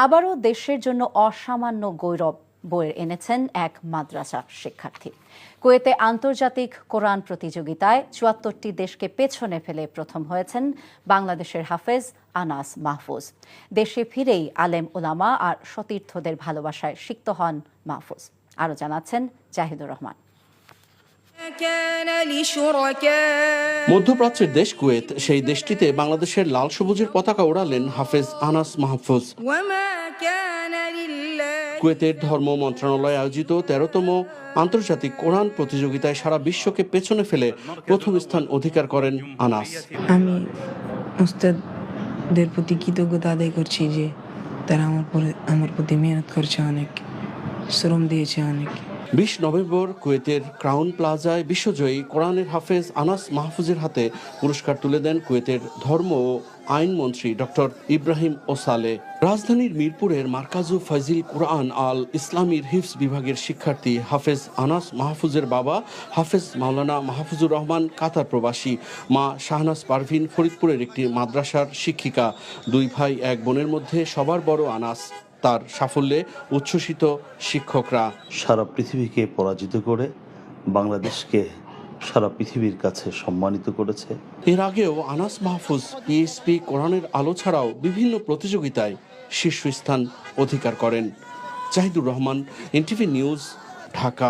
আবারও দেশের জন্য অসামান্য গৌরব বয়ে এনেছেন এক মাদ্রাসা শিক্ষার্থী। কুয়েতে আন্তর্জাতিক কোরআন প্রতিযোগিতায় ৭৪টি দেশকে পেছনে ফেলে প্রথম হয়েছেন বাংলাদেশের হাফেজ আনাস মাহফুজ। দেশে ফিরেই আলেম ওলামা আর সতীর্থদের ভালোবাসায় সিক্ত হন মাহফুজ। আরও জানাচ্ছেন জাহিদুর রহমান। মধ্যপ্রাচ্যের দেশ কুয়েত, সেই দেশটিতে বাংলাদেশের লাল সবুজের পতাকা ওড়ালেন হাফেজ আনাস মাহফুজ। কুয়েতের ধর্ম মন্ত্রণালয় আয়োজিত ১৩তম আন্তর্জাতিক কোরআন প্রতিযোগিতায় সারা বিশ্বকে পেছনে ফেলে প্রথম স্থান অধিকার করেন আনাস। আমি উস্তাদদের প্রতি কৃতজ্ঞতা আদায় করছি যে তারা আমার প্রতি মেহনত করছে, অনেক শ্রম দিয়েছে অনেক। ২০ নভেম্বর কুয়েতের ক্রাউন প্লাজায় বিশ্বজয়ী কোরআনের হাফেজ আনাস মাহফুজের হাতে পুরস্কার তুলে দেন কুয়েতের ধর্ম ও আইনমন্ত্রী ডক্টর ইব্রাহিম ওসালে। রাজধানীর মিরপুরের মার্কাজু ফয়জিল কুরআন আল ইসলামীর হিফজ বিভাগের শিক্ষার্থী হাফেজ আনাস মাহফুজের বাবা হাফেজ মাওলানা মাহফুজুর রহমান কাতার প্রবাসী, মা শাহনাজ পারভিন ফরিদপুরের একটি মাদ্রাসার শিক্ষিকা। দুই ভাই এক বোনের মধ্যে সবার বড় আনাস। তার সাফল্যে উচ্ছ্বসিত শিক্ষকরা। সারা পৃথিবীকে পরাজিত করে বাংলাদেশকে সারা পৃথিবীর কাছে সম্মানিত করেছে। এর আগেও আনাস মাহফুজ পিএসপি কোরআনের আলো ছাড়াও বিভিন্ন প্রতিযোগিতায় শীর্ষস্থান অধিকার করেন। Zahidur Rahman, NTV news, Dhaka.